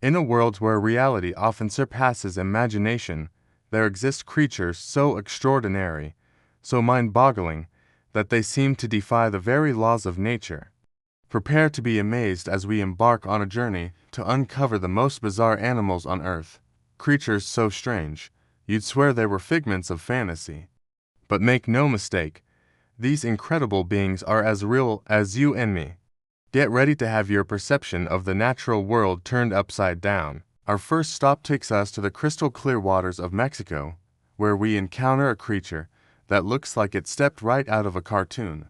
In a world where reality often surpasses imagination, there exist creatures so extraordinary, so mind-boggling, that they seem to defy the very laws of nature. Prepare to be amazed as we embark on a journey to uncover the most bizarre animals on Earth, creatures so strange, you'd swear they were figments of fantasy. But make no mistake, these incredible beings are as real as you and me. Get ready to have your perception of the natural world turned upside down. Our first stop takes us to the crystal-clear waters of Mexico, where we encounter a creature that looks like it stepped right out of a cartoon.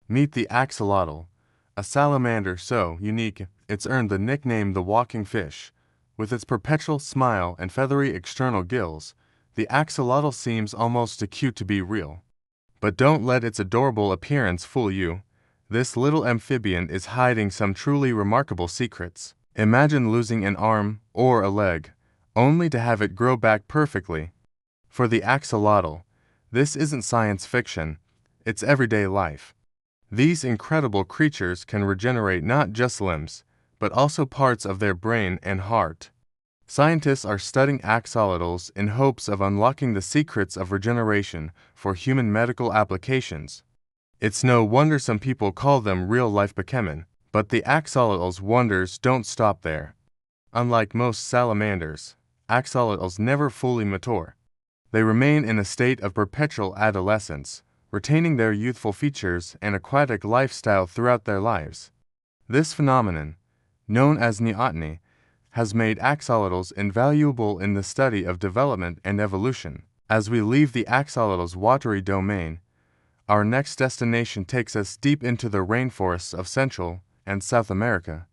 Meet the axolotl, a salamander so unique it's earned the nickname the walking fish. With its perpetual smile and feathery external gills, the axolotl seems almost too cute to be real. But don't let its adorable appearance fool you. This little amphibian is hiding some truly remarkable secrets. Imagine losing an arm or a leg, only to have it grow back perfectly. For the axolotl, this isn't science fiction, it's everyday life. These incredible creatures can regenerate not just limbs, but also parts of their brain and heart. Scientists are studying axolotls in hopes of unlocking the secrets of regeneration for human medical applications. It's no wonder some people call them real-life Pokémon, but the axolotl's wonders don't stop there. Unlike most salamanders, axolotls never fully mature. They remain in a state of perpetual adolescence, retaining their youthful features and aquatic lifestyle throughout their lives. This phenomenon, known as neoteny, has made axolotls invaluable in the study of development and evolution. As we leave the axolotl's watery domain, our next destination takes us deep into the rainforests of Central and South America.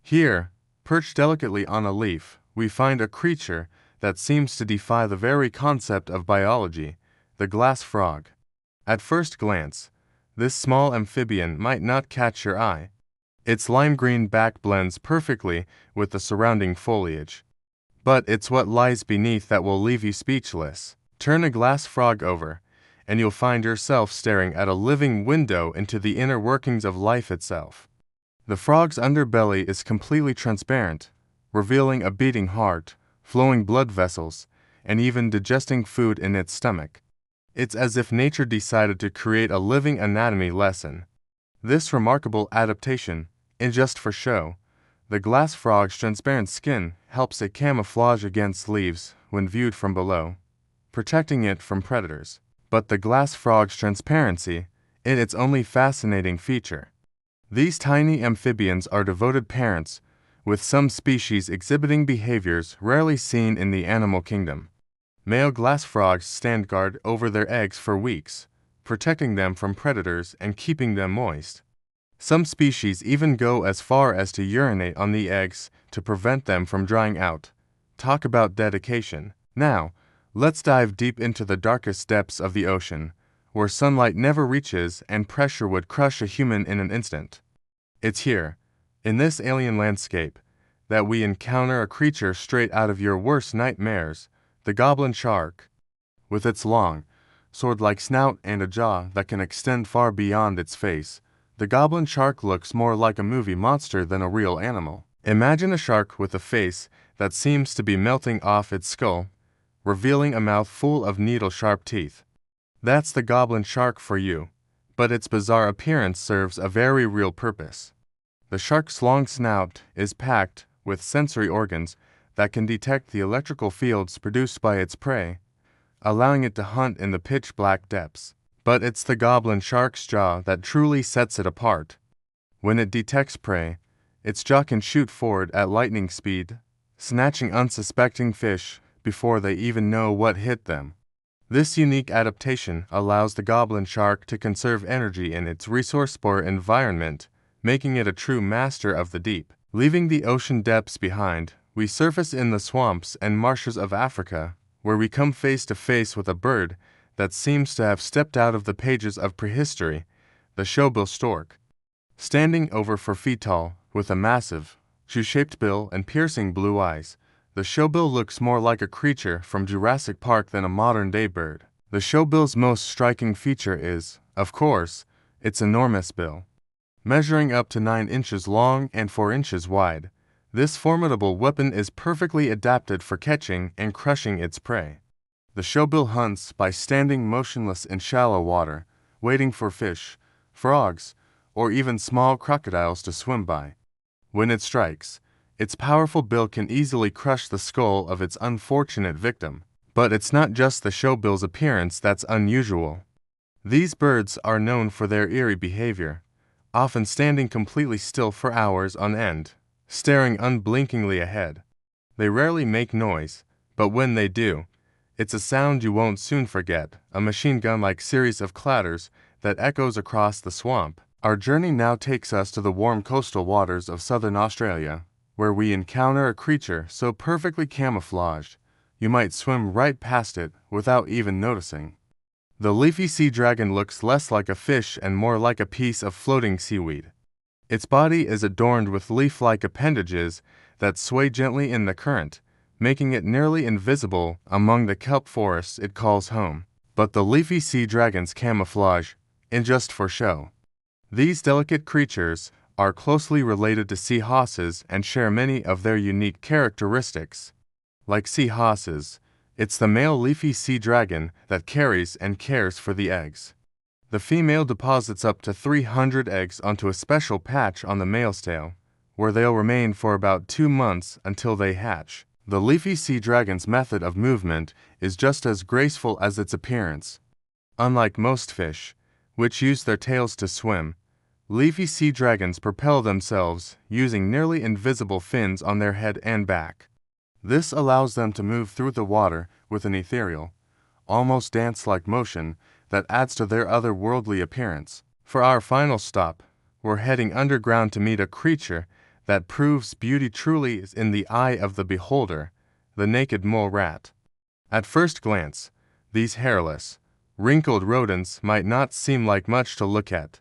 Here, perched delicately on a leaf, we find a creature that seems to defy the very concept of biology, the glass frog. At first glance, this small amphibian might not catch your eye. Its lime-green back blends perfectly with the surrounding foliage. But it's what lies beneath that will leave you speechless. Turn a glass frog over, and you'll find yourself staring at a living window into the inner workings of life itself. The frog's underbelly is completely transparent, revealing a beating heart, flowing blood vessels, and even digesting food in its stomach. It's as if nature decided to create a living anatomy lesson. This remarkable adaptation, and just for show, the glass frog's transparent skin helps it camouflage against leaves when viewed from below, protecting it from predators. But the glass frog's transparency is its only fascinating feature. These tiny amphibians are devoted parents, with some species exhibiting behaviors rarely seen in the animal kingdom. Male glass frogs stand guard over their eggs for weeks, protecting them from predators and keeping them moist. Some species even go as far as to urinate on the eggs to prevent them from drying out. Talk about dedication. Now, let's dive deep into the darkest depths of the ocean, where sunlight never reaches and pressure would crush a human in an instant. It's here, in this alien landscape, that we encounter a creature straight out of your worst nightmares, the goblin shark. With its long, sword-like snout and a jaw that can extend far beyond its face, the goblin shark looks more like a movie monster than a real animal. Imagine a shark with a face that seems to be melting off its skull, revealing a mouth full of needle-sharp teeth. That's the goblin shark for you, but its bizarre appearance serves a very real purpose. The shark's long snout is packed with sensory organs that can detect the electrical fields produced by its prey, allowing it to hunt in the pitch-black depths. But it's the goblin shark's jaw that truly sets it apart. When it detects prey, its jaw can shoot forward at lightning speed, snatching unsuspecting fish before they even know what hit them. This unique adaptation allows the goblin shark to conserve energy in its resource-poor environment, making it a true master of the deep. Leaving the ocean depths behind, we surface in the swamps and marshes of Africa, where we come face to face with a bird that seems to have stepped out of the pages of prehistory, the shoebill stork. Standing over 4 feet tall, with a massive, shoe-shaped bill and piercing blue eyes, the shoebill looks more like a creature from Jurassic Park than a modern-day bird. The shoebill's most striking feature is, of course, its enormous bill. Measuring up to 9 inches long and 4 inches wide, This formidable weapon is perfectly adapted for catching and crushing its prey. The showbill hunts by standing motionless in shallow water, waiting for fish, frogs, or even small crocodiles to swim by. When it strikes, its powerful bill can easily crush the skull of its unfortunate victim. But it's not just the showbill's appearance that's unusual. These birds are known for their eerie behavior, often standing completely still for hours on end, staring unblinkingly ahead. They rarely make noise, but when they do, it's a sound you won't soon forget, a machine gun-like series of clatters that echoes across the swamp. Our journey now takes us to the warm coastal waters of southern Australia, where we encounter a creature so perfectly camouflaged, you might swim right past it without even noticing. The leafy sea dragon looks less like a fish and more like a piece of floating seaweed. Its body is adorned with leaf-like appendages that sway gently in the current, making it nearly invisible among the kelp forests it calls home. But the leafy sea dragons camouflage, and just for show. These delicate creatures are closely related to sea hosses and share many of their unique characteristics. Like sea hosses, it's the male leafy sea dragon that carries and cares for the eggs. The female deposits up to 300 eggs onto a special patch on the male's tail, where they'll remain for about 2 months until they hatch. The leafy sea dragon's method of movement is just as graceful as its appearance. Unlike most fish, which use their tails to swim, leafy sea dragons propel themselves using nearly invisible fins on their head and back. This allows them to move through the water with an ethereal, almost dance-like motion that adds to their otherworldly appearance. For our final stop, we're heading underground to meet a creature that proves beauty truly is in the eye of the beholder, the naked mole rat. At first glance, these hairless, wrinkled rodents might not seem like much to look at.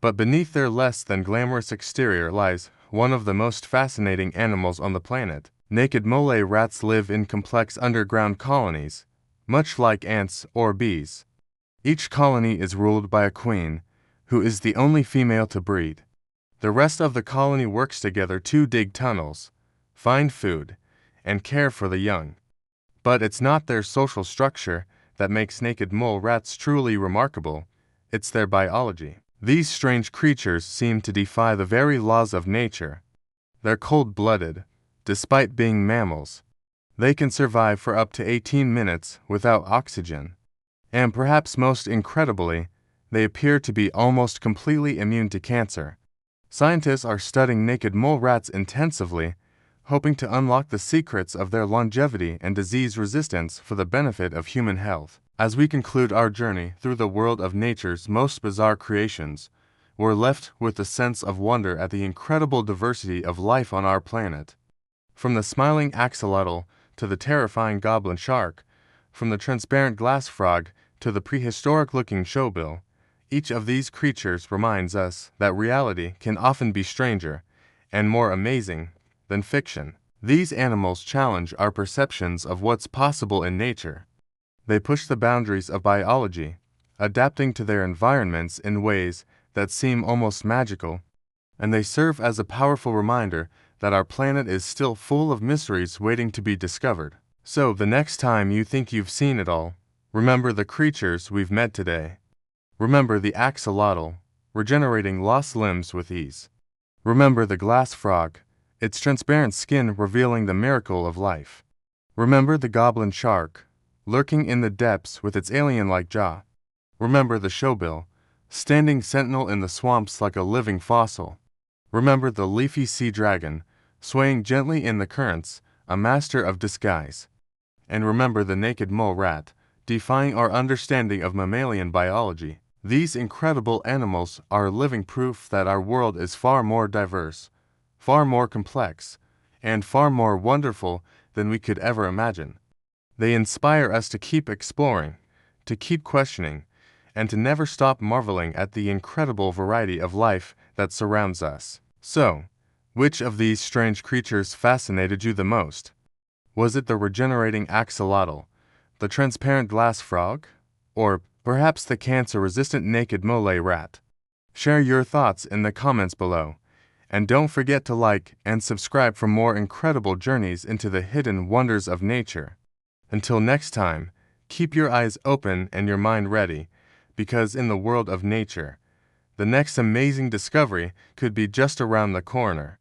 But beneath their less than glamorous exterior lies one of the most fascinating animals on the planet. Naked mole rats live in complex underground colonies, much like ants or bees. Each colony is ruled by a queen, who is the only female to breed. The rest of the colony works together to dig tunnels, find food, and care for the young. But it's not their social structure that makes naked mole rats truly remarkable, it's their biology. These strange creatures seem to defy the very laws of nature. They're cold-blooded, despite being mammals. They can survive for up to 18 minutes without oxygen. And perhaps most incredibly, they appear to be almost completely immune to cancer. Scientists are studying naked mole rats intensively, hoping to unlock the secrets of their longevity and disease resistance for the benefit of human health. As we conclude our journey through the world of nature's most bizarre creations, we're left with a sense of wonder at the incredible diversity of life on our planet. From the smiling axolotl to the terrifying goblin shark, from the transparent glass frog to the prehistoric-looking showbill, each of these creatures reminds us that reality can often be stranger and more amazing than fiction. These animals challenge our perceptions of what's possible in nature. They push the boundaries of biology, adapting to their environments in ways that seem almost magical, and they serve as a powerful reminder that our planet is still full of mysteries waiting to be discovered. So, the next time you think you've seen it all, remember the creatures we've met today. Remember the axolotl, regenerating lost limbs with ease. Remember the glass frog, its transparent skin revealing the miracle of life. Remember the goblin shark, lurking in the depths with its alien-like jaw. Remember the showbill, standing sentinel in the swamps like a living fossil. Remember the leafy sea dragon, swaying gently in the currents, a master of disguise. And remember the naked mole rat, defying our understanding of mammalian biology. These incredible animals are living proof that our world is far more diverse, far more complex, and far more wonderful than we could ever imagine. They inspire us to keep exploring, to keep questioning, and to never stop marveling at the incredible variety of life that surrounds us. So, which of these strange creatures fascinated you the most? Was it the regenerating axolotl, the transparent glass frog, or perhaps the cancer-resistant naked mole rat? Share your thoughts in the comments below, And don't forget to like and subscribe for more incredible journeys into the hidden wonders of nature. Until next time, keep your eyes open and your mind ready, because in the world of nature, the next amazing discovery could be just around the corner.